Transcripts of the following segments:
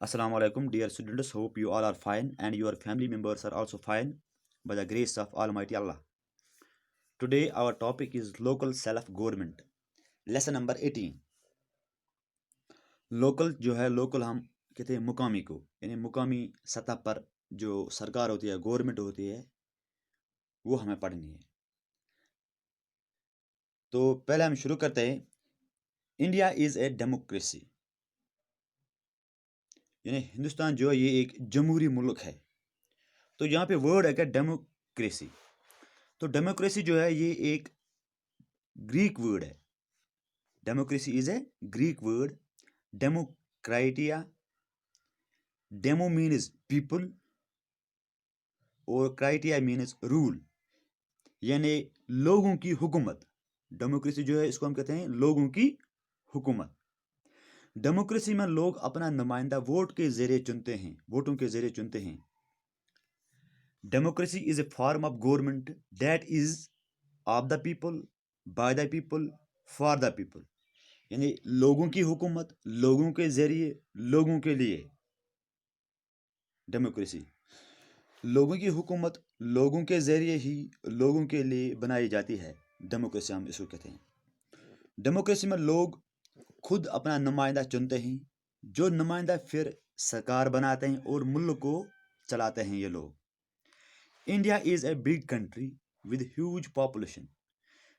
Assalamu alaikum, dear students. Hope you all are fine and your family members are also fine by the grace of Almighty Allah. Today, our topic is local self government. Lesson number 18. Local जो है local हम कहते हैं मुकामी को, यानी मुकामी सतह पर जो सरकार होती है, गवर्नमेंट होती है, वो हमें पढ़नी है. तो पहले हम शुरू करते हैं. इंडिया इज़ ए डेमोक्रेसी, यानी हिंदुस्तान जो है ये एक जमहूरी मुल्क है. तो यहाँ पे वर्ड है क्या, डेमोक्रेसी. तो डेमोक्रेसी जो है ये एक ग्रीक वर्ड है. Democracy is a Greek word. Demokratia, demo means people और क्राइटिया मीन्स रूल, यानी लोगों की हुकूमत. डेमोक्रेसी जो है इसको हम कहते हैं लोगों की हुकूमत. डेमोक्रेसी में लोग अपना नुमाइंदा वोट के जरिए चुनते हैं, वोटों के जरिए चुनते हैं. Democracy is A form of government that is of the people, bye the people, for the people, यानी लोगों की हुकूमत, लोगों के जरिए, लोगों के लिए. डेमोक्रेसी लोगों की हुकूमत लोगों के जरिए ही लोगों के लिए बनाई जाती है. डेमोक्रेसी हम इसको कहते हैं. डेमोक्रेसी में लोग खुद अपना नुमाइंदा चुनते हैं, जो नुमाइंदा फिर सरकार बनाते हैं और मुल्क को चलाते हैं ये लोग. India is a big country with huge population.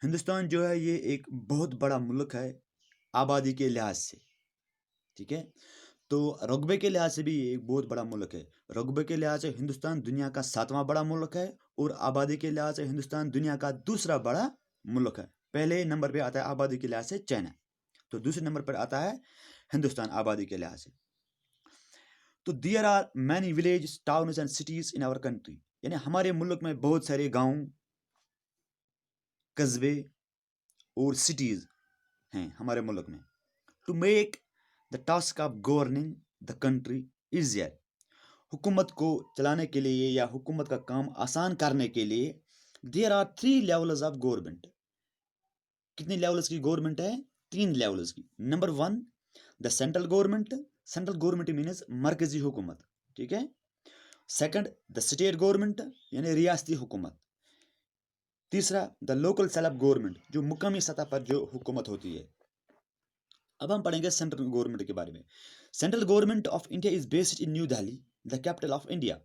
Hindustan जो है ये एक बहुत बड़ा मुल्क है आबादी के लिहाज से. ठीक है, तो रकबे के लिहाज से भी ये एक बहुत बड़ा मुल्क है. रकबे के लिहाज से हिंदुस्तान दुनिया का 7वां बड़ा मुल्क है और आबादी के लिहाज से हिंदुस्तान दुनिया का दूसरा बड़ा मुल्क है. पहले नंबर पे आता है आबादी के लिहाज से चाइना, तो दूसरे नंबर पर आता है हिंदुस्तान आबादी के लिहाज से. तो there are many village, towns and cities in our country, यानी हमारे मुल्क में बहुत सारे गांव, कस्बे और सिटीज़ हैं हमारे मुल्क में. To make the task of governing the country easier, हुकूमत को चलाने के लिए या हुकूमत का काम आसान करने के लिए there are 3 levels of government. कितने लेवल्स की गवर्नमेंट है? 3 लेवल्स की. Number 1 the central government. Central government means मरकजी हुकूमत. ठीक है. सेकंड द स्टेट गवर्नमेंट, यानी रियासती हुकूमत. तीसरा द लोकल सेल्फ गवर्नमेंट, जो मुकामी सतह पर जो हुकूमत होती है. अब हम पढ़ेंगे सेंट्रल गवर्नमेंट के बारे में. Central government of India is based in new Delhi, the capital of India.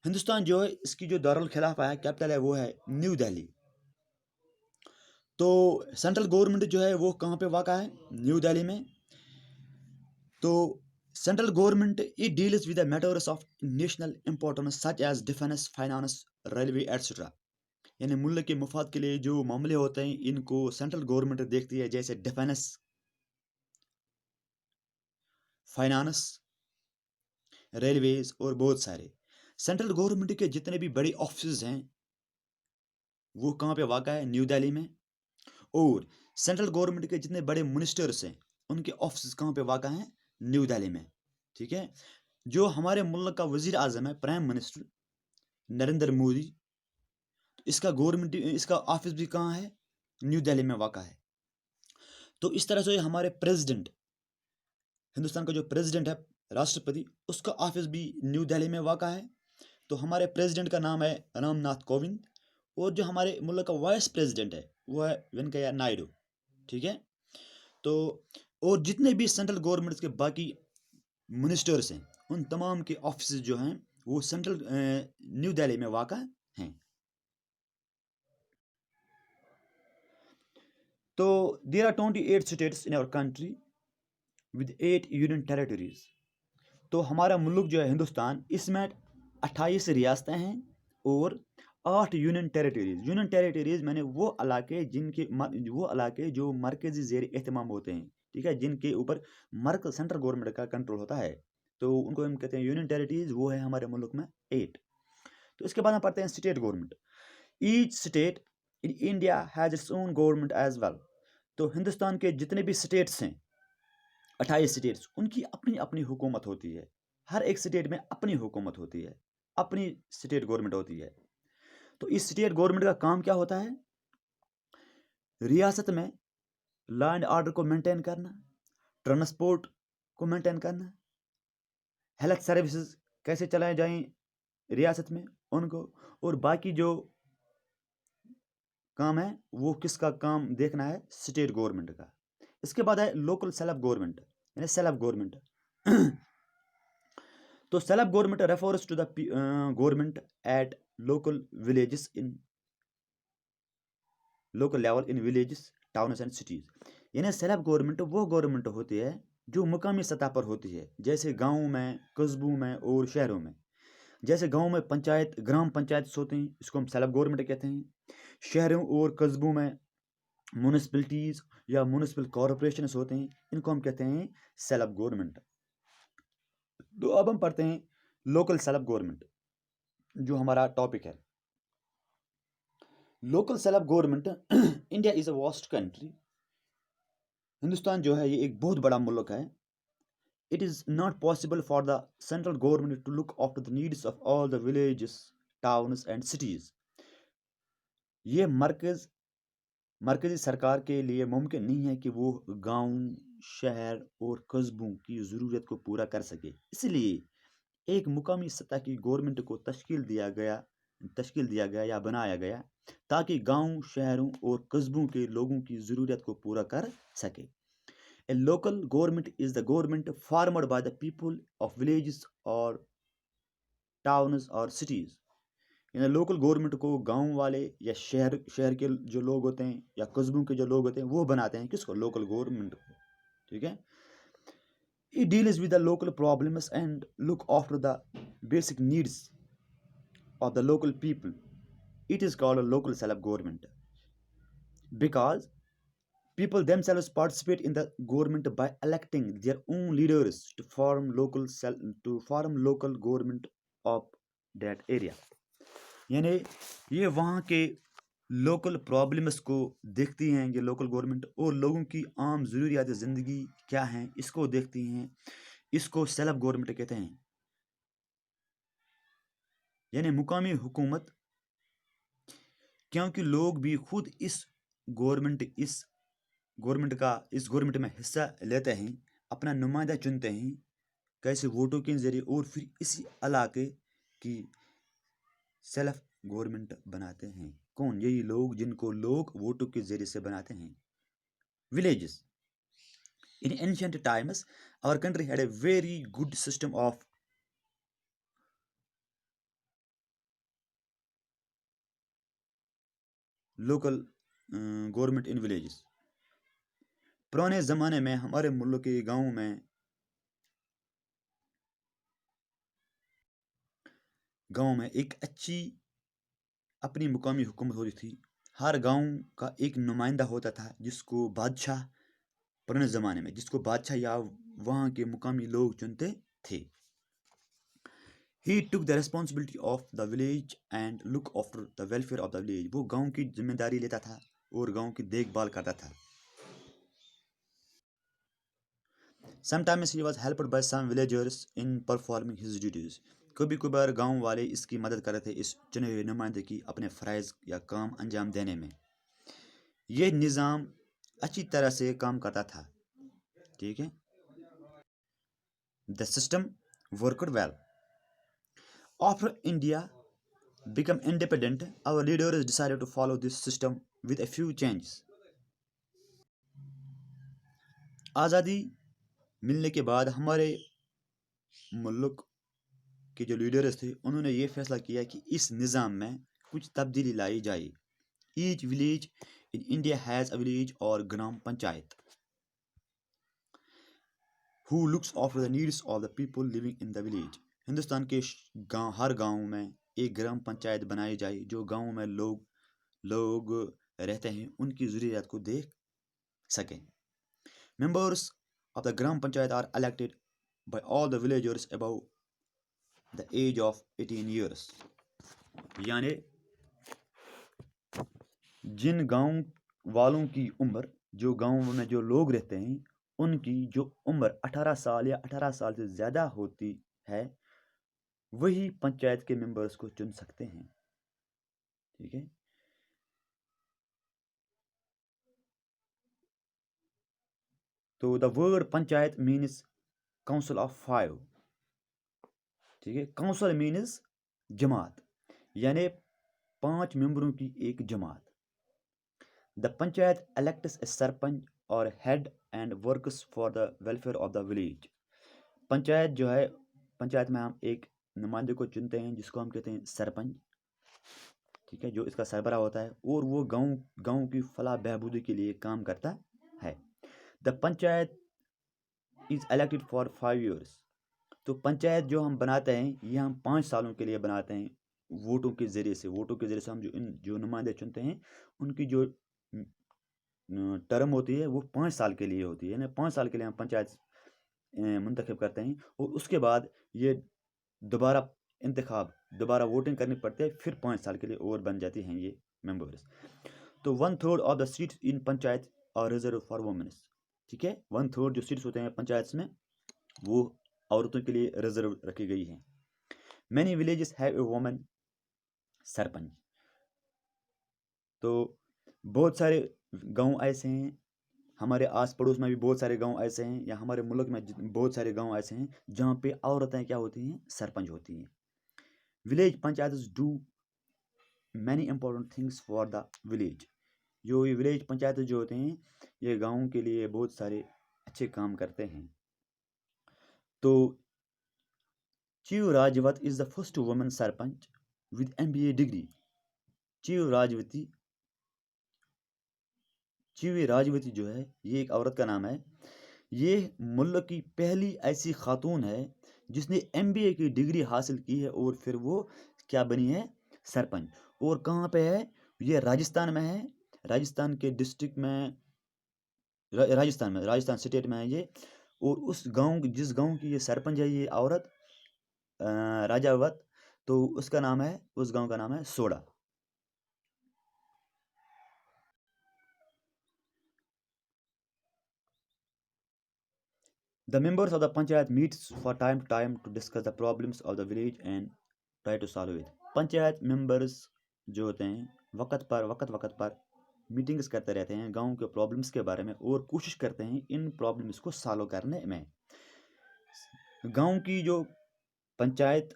Hindustan जो है इसकी जो दारुल खिलाफा है, कैपिटल है, वो है न्यू दिल्ली. तो सेंट्रल गवर्नमेंट जो है वो कहाँ पे वाक़ा है? न्यू दिल्ली में. तो central government it deals with the matters of national importance such as defence, finance, railway etcetera, यानी मुल्क के मफाद के लिए जो मामले होते हैं इनको सेंट्रल गवर्नमेंट देखती है, जैसे डिफेंस, फाइनेंस, रेलवेज और बहुत सारे. सेंट्रल गवर्नमेंट के जितने भी बड़े ऑफिस हैं वो कहाँ पे वाक़ा है? न्यू दिल्ली में. और सेंट्रल गवर्नमेंट के जितने बड़े मिनिस्टर्स हैं उनके ऑफिस कहाँ पे वाक़ा हैं? न्यू दिल्ली में. ठीक है. जो हमारे मुल्क का वज़ीर आज़म है, प्राइम मिनिस्टर नरेंद्र मोदी, इसका गवर्नमेंट, इसका ऑफिस भी कहाँ है? न्यू दिल्ली में वाक़ा है. तो इस तरह से हमारे प्रेसिडेंट, हिंदुस्तान का जो प्रेसिडेंट है, राष्ट्रपति, उसका ऑफिस भी न्यू दिल्ली में वाक़ा है. तो हमारे प्रेसिडेंट का नाम है रामनाथ कोविंद, और जो हमारे मुल्क का वाइस प्रेसिडेंट है वो है वेंकैया नायडू. ठीक है. तो और जितने भी सेंट्रल गवर्नमेंट के बाकी मिनिस्टर्स हैं उन तमाम के ऑफिस जो हैं वो सेंट्रल न्यू दिल्ली में वाक़ा हैं. तो there are 28 states in our country with 8 union territories. तो हमारा मुल्क जो है हिंदुस्तान, इसमें 28 रियासतें हैं और 8 यूनियन टेरिटरीज. यूनियन टेरिटरीज मैंने वो इलाके जो मरकज़ी ज़ेर एहतमाम होते हैं. ठीक है, जिनके ऊपर सेंट्रल गवर्नमेंट का कंट्रोल होता है, तो उनको हम कहते हैं यूनियन टेरिटरीज. वो है हमारे मुल्क में 8. तो इसके बाद हम पढ़ते हैं state government. Each state in India has its own government as well. तो हिंदुस्तान के जितने भी स्टेट्स हैं, 28 स्टेट्स, उनकी अपनी अपनी हुकूमत होती है. हर एक स्टेट में अपनी हुकूमत होती है, अपनी स्टेट गवर्नमेंट होती है. तो इस स्टेट गवर्नमेंट का काम क्या होता है? रियासत में लॉ एंड ऑर्डर को मेंटेन करना, ट्रांसपोर्ट को मेंटेन करना, हेल्थ सर्विसेज कैसे चलाए जाएं रियासत में उनको, और बाकी जो काम है वो किसका काम देखना है, स्टेट गवर्नमेंट का। इसके बाद है लोकल सेल्फ गवर्नमेंट, यानी सेल्फ गवर्नमेंट। तो self government refers to the government at local villages in local level in villages towns and cities. यानी सेल्फ गवर्नमेंट वो गवर्नमेंट होती है जो मुकामी सतह पर होती है, जैसे गाँव में, कस्बों में और शहरों में। जैसे गाँव में पंचायत, ग्राम पंचायत होते हैं, इसको हम सेल्फ गवर्नमेंट कहते हैं। शहरों और कस्बों में म्यूनिसपैलिटीज़ या म्यूनिसिपल कॉरपोरेशन होते हैं, इनको हम कहते हैं सेल्फ गवर्नमेंट। तो अब हम पढ़ते हैं लोकल सेल्फ गवर्नमेंट, जो हमारा टॉपिक है। Local self government, India is a vast country. Hindustan जो है ये एक बहुत बड़ा मुल्क है। It is not possible for the central government to look after the needs of all the villages, towns and cities. ये मरकज़ी सरकार के लिए मुमकिन नहीं है कि वो गांव, शहर और कस्बों की ज़रूरत को पूरा कर सके। इसलिए एक मुकामी सतह की गवर्नमेंट को तश्कील दिया गया या बनाया गया, ताकि गांव, शहरों और कस्बों के लोगों की ज़रूरत को पूरा कर सके। A local government is the government formed by the people of villages और टाउन्स और सिटीज़। यानी लोकल गवर्नमेंट को गांव वाले या शहर के जो लोग होते हैं या कस्बों के जो लोग होते हैं वो बनाते हैं, किसको, लोकल गवर्नमेंट को। ठीक है। It deals with the local problems and look after the basic needs of the local people. It is called a local self government because people themselves participate in the government by electing their own leaders to form local government of that area. यानी ये वहाँ के local problems को देखती हैं ये local government, और लोगों की आम ज़रूरियात ज़िंदगी क्या हैं इसको देखती हैं। इसको सेल्फ गवर्नमेंट कहते हैं। यानी मुकामी हुकूमत, क्योंकि लोग भी खुद इस गवर्नमेंट में हिस्सा लेते हैं, अपना नुमाइंदा चुनते हैं, कैसे, वोटों के ज़रिए, और फिर इसी इलाके की सेल्फ गवर्नमेंट बनाते हैं। कौन? यही लोग जिनको लोग वोटों के ज़रिए से बनाते हैं। Villages. In ancient times, our country had a very good system of local government in villages. पुराने ज़माने में हमारे मुल्क के गाँव में एक अच्छी अपनी मुकामी हुकूमत होती थी। हर गांव का एक नुमाइंदा होता था जिसको बादशाह, पुराने ज़माने में जिसको बादशाह या वहाँ के मुकामी लोग चुनते थे। He took the responsibility of the village and look after the welfare of the village. वो गांव की जिम्मेदारी लेता था और गांव की देखभाल करता था। Sometimes he was helped by some villagers in performing his duties. कभी कभार गांव वाले इसकी मदद करते थे इस चुने हुए नुमाइंदे की अपने फ़राइज़ या काम अंजाम देने में। यह निज़ाम अच्छी तरह से काम करता था। ठीक है। The system worked well. After India became independent, our leaders decided to follow this system with a few changes. आज़ादी मिलने के बाद हमारे मुल्क के जो लीडर्स थे उन्होंने ये फैसला किया कि इस निज़ाम में कुछ तब्दीली लाई जाए। Each village in India has a village or gram panchayat who looks after the needs of the people living in the village. Hindustan के हर गांव में एक ग्राम पंचायत बनाई जाए जो गांव में लोग रहते हैं उनकी ज़रूरियात को देख सकें। Members of the gram panchayat are elected by all the villagers above the age of 18 years. यानी जिन गांव वालों की उम्र, जो गांव में जो लोग रहते हैं उनकी जो उम्र 18 साल या 18 साल से ज़्यादा होती है वही पंचायत के मेंबर्स को चुन सकते हैं। ठीक है। तो the word panchayat means council of 5। ٹھیک ہے. کاؤنسل مینز جماعت یعنی 5 ممبروں کی ایک جماعت. دا پنچایت الیکٹس اے سرپنچ اور head and works for the welfare of the village. Panchayat جو ہے، پنچایت میں ہم ایک نمائندے کو چنتے ہیں جس کو ہم کہتے ہیں سرپنچ، ٹھیک ہے، جو اس کا سربراہ ہوتا ہے اور وہ گاؤں کی فلاح بہبودی کے لیے کام کرتا ہے. The panchayat is elected for 5 years. تو پنچایت جو ہم بناتے ہیں یہ ہم 5 سالوں کے لیے بناتے ہیں ووٹوں کے ذریعے سے. ووٹوں کے ذریعے سے ہم جو نمائندے چنتے ہیں ان کی جو ٹرم ہوتی ہے وہ 5 سال کے لیے ہوتی ہے، یعنی 5 سال کے لیے ہم پنچایت منتخب کرتے ہیں اور اس کے بعد یہ دوبارہ ووٹنگ کرنی پڑتی ہے، پھر 5 سال کے لیے اور بن جاتی ہیں یہ ممبرس. تو 1/3 of the seats in panchayat are reserve for womens. ٹھیک ہے، 1/3 جو سیٹس ہوتے ہیں پنچایت میں وہ عورتوں کے لیے ریزرو رکھی گئی ہیں. Many villages have a woman sarpanch. تو بہت سارے گاؤں ایسے ہیں، ہمارے آس پڑوس میں بھی بہت سارے گاؤں ایسے ہیں، یا ہمارے ملک میں بہت سارے گاؤں ایسے ہیں جہاں پہ عورتیں کیا ہوتی ہیں، سرپنچ ہوتی ہیں. Village panchayats do many important things for the village. جو یہ ولیج پنچایت جو ہوتے ہیں یہ گاؤں کے لیے بہت سارے اچھے کام کرتے ہیں. تو Chhavi Rajawat is the first woman sarpanch with MBA degree. Chhavi Rajawat جو ہے یہ ایک عورت کا نام ہے. یہ ملک کی پہلی ایسی خاتون ہے جس نے MBA کی ڈگری حاصل کی ہے اور پھر وہ کیا بنی ہے، سرپنچ. اور کہاں پہ ہے یہ؟ راجستھان میں ہے. راجستھان کے ڈسٹرکٹ میں، راجستھان اسٹیٹ میں ہے یہ. اور جس گاؤں کی یہ سرپنچ ہے یہ عورت راجاوت، تو اس گاؤں کا نام ہے soda. The members of the panchayat meets for time to time to discuss the problems of the village and try to solve it. Panchayat members جو ہوتے ہیں وقت پر میٹنگز کرتے رہتے ہیں گاؤں کے پرابلمس کے بارے میں اور کوشش کرتے ہیں ان پرابلمس کو سالو کرنے میں. گاؤں کی جو پنچایت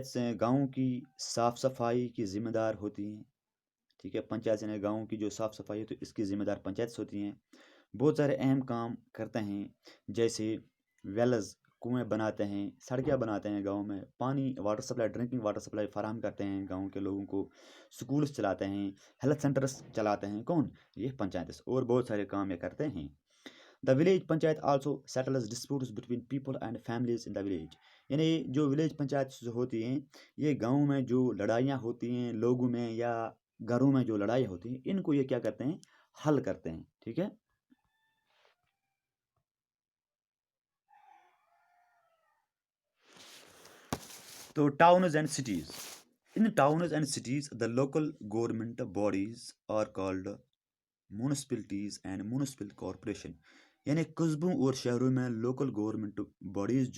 سے گاؤں کی صاف صفائی کی ذمہ دار ہوتی ہیں. ٹھیک ہے، پنچایت سے گاؤں کی جو صاف صفائی ہوتی ہے اس کی ذمہ دار پنچایت ہوتی ہیں. بہت سارے اہم کام کرتے ہیں جیسے ویلز، کنویں بناتے ہیں، سڑکیں بناتے ہیں گاؤں میں، پانی water supply, drinking water supply فراہم کرتے ہیں گاؤں کے لوگوں کو، سکولز چلاتے ہیں، ہیلتھ سینٹرز چلاتے ہیں. کون؟ یہ پنچایت. اور بہت سارے کام یہ کرتے ہیں. The village panchayat also settles disputes between people and families in the village. یعنی جو ولیج پنچایت ہوتی ہیں یہ گاؤں میں جو لڑائیاں ہوتی ہیں لوگوں میں یا گھروں میں جو لڑائی ہوتی ہیں ان کو یہ کیا کرتے ہیں، حل کرتے ہیں. ٹھیک ہے. تو towns and cities. In towns and cities the local government bodies are called municipalities and municipal corporation. یعنی قصبوں اور شہروں میں لوکل گورنمنٹ باڈیز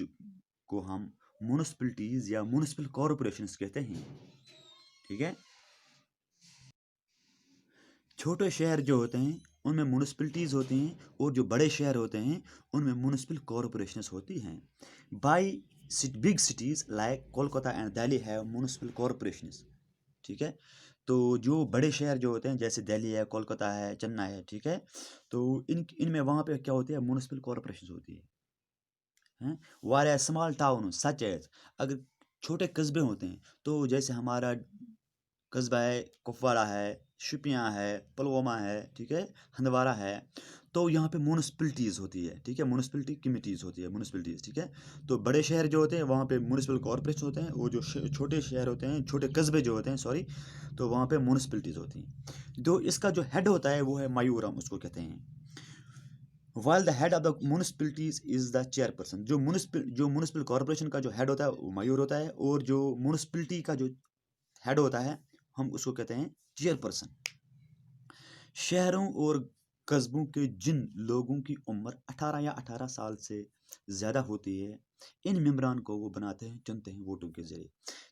کو ہم میونسپلٹیز یا میونسپل کارپوریشنز کہتے ہیں. ٹھیک ہے. چھوٹے شہر جو ہوتے ہیں ان میں میونسپلٹیز ہوتی ہیں اور جو بڑے شہر ہوتے ہیں ان میں میونسپل کارپوریشنز ہوتی ہیں. By big cities like Kolkata and Delhi have municipal corporations. ٹھیک ہے. تو جو بڑے شہر جو ہوتے ہیں جیسے دہلی ہے، کولکتہ ہے، چنئی ہے، ٹھیک ہے، تو ان میں وہاں پہ کیا ہوتی ہے، میونسپل کارپوریشنز ہوتی ہے. واریاہ اسمال ٹاؤن سچ ایز. اگر چھوٹے قصبے ہوتے ہیں تو جیسے ہمارا قصبہ ہے کپواڑہ ہے، شوپیاں ہے، پلوامہ ہے، ٹھیک ہے، ہندوارہ ہے، تو یہاں پہ میونسپلٹیز ہوتی ہے. ٹھیک ہے، میونسپلٹی کمیٹیز ہوتی ہے، میونسپلٹیز. ٹھیک ہے. تو بڑے شہر جو ہوتے ہیں وہاں پہ میونسپل کارپوریشن ہوتے ہیں اور جو چھوٹے شہر ہوتے ہیں، چھوٹے قصبے جو ہوتے ہیں تو وہاں پہ میونسپلٹیز ہوتی ہیں. جو اس کا جو ہیڈ ہوتا ہے وہ ہے میورم، اس کو کہتے ہیں. while the head of the municipalities is the chairperson. جو میونسپل کارپوریشن کا جو ہیڈ ہوتا ہے وہ میور ہوتا ہے اور جو میونسپلٹی کا جو ہیڈ ہوتا ہے ہم اس کو کہتے ہیں چیئر پرسن. شہروں اور قصبوں کے جن لوگوں کی عمر 18 یا 18 سال سے زیادہ ہوتی ہے ان ممبران کو وہ بناتے ہیں، چنتے ہیں ووٹوں کے ذریعے.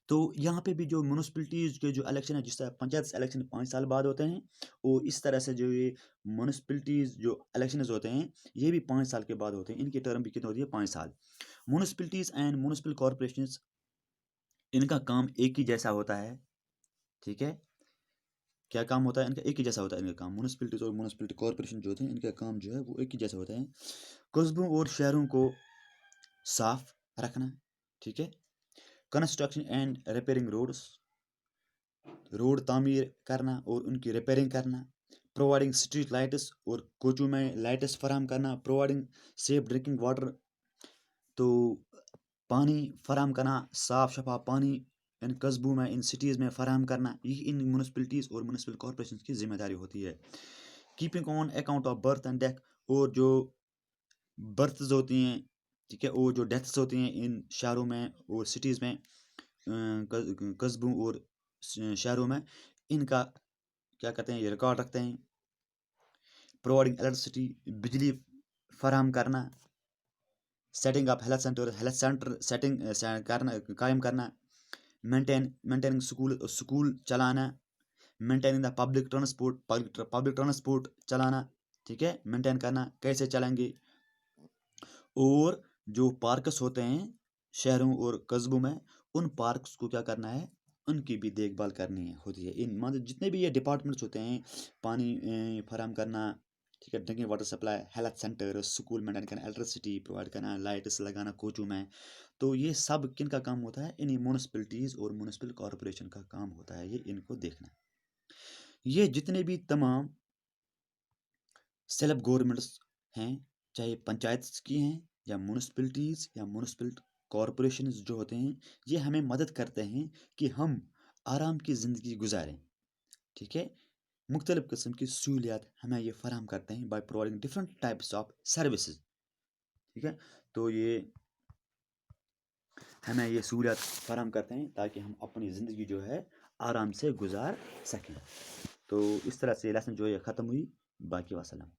تو یہاں پہ بھی جو میونسپلٹیز کے جو الیکشن ہے، جس طرح پنچایت الیکشن 5 سال بعد ہوتے ہیں اور اس طرح سے جو یہ میونسپلٹیز جو الیکشنز ہوتے ہیں یہ بھی 5 سال کے بعد ہوتے ہیں. ان کی ٹرم بھی کتنی ہوتی ہے، 5 سال. म्यूनिसिपैलिटीज़ एंड म्यूनिसिपल कॉरपोरेशंस, इनका काम एक ही जैसा होता है, ठीक है। क्या काम होता है इनका? एक ही जैसा होता है इनका काम। म्यूनिसिपैलिटीज़ और म्यूनिसिपल कॉरपोरेशन जो होते हैं, इनका काम जो है वो एक ही जैसा होता है, कस्बों और शहरों को साफ रखना, ठीक है। Construction and repairing roads, road तामीर करना और उनकी रिपेयरिंग करना, प्रोवाइडिंग स्ट्रीट लाइट्स और कोचों में लाइट्स फराहम करना, प्रोवाइडिंग सेफ ड्रिंकिंग वाटर, तो पानी फराहम करना, साफ शफाफ पानी इन कस्बों में, इन सिटीज़ में फराहम करना, ये इन म्यूनिसिपैलिटीज़ और म्यूनिसिपल कॉरपोरेशन की जिम्मेदारी होती है। Keeping on account of birth and death, और जो बर्थ्स होती हैं, ठीक है, और जो डेथ्स होती हैं इन शहरों में और सिटीज़ में, कस्बों और शहरों में, इनका क्या कहते हैं, ये रिकॉर्ड रखते हैं। प्रोवाइडिंग इलेक्ट्रिसिटी, बिजली फराहम करना, setting up health centre setting करना, कायम करना, मेंटेनिंग स्कूल चलाना, मेंटेनिंग द पब्लिक ट्रांसपोर्ट चलाना, ठीक है, मेंटेन करना, कैसे चलेंगे। और जो पार्क्स होते हैं शहरों और कस्बों में, उन पार्क्स को क्या करना है, उनकी भी देखभाल करनी है होती है। इन मतलब जितने भी ये डिपार्टमेंट्स होते हैं, पानी फराहम करना, ठीक है, drinking water supply, health centre, school maintain करना, इलेक्ट्रिसिटी प्रोवाइड करना, लाइट्स लगाना कोचों में, तो ये सब किन का काम होता है? इन्हीं म्यूनिसिपैलिटीज़ और म्यूनिसिपल कॉरपोरेशन का काम होता है ये इनको देखना। ये जितने भी तमाम सेल्फ गवर्नमेंट्स हैं, चाहे पंचायत की हैं या म्यूनिसिपैलिटीज़ या म्यूनिसिपल कॉरपोरेशंस जो होते हैं, ये हमें मदद करते हैं कि हम आराम की ज़िंदगी गुजारें, ठीक है। मुख्तलिफ़ किस्म की सहूलियात हमें ये फराहम करते हैं by providing different types of services, ठीक है। तो ये हमें ये सहूलियात फराहम करते हैं ताकि हम अपनी ज़िंदगी जो है आराम से गुजार सकें। तो इस तरह से लेसन जो है ख़त्म हुई। बाकी वसलम।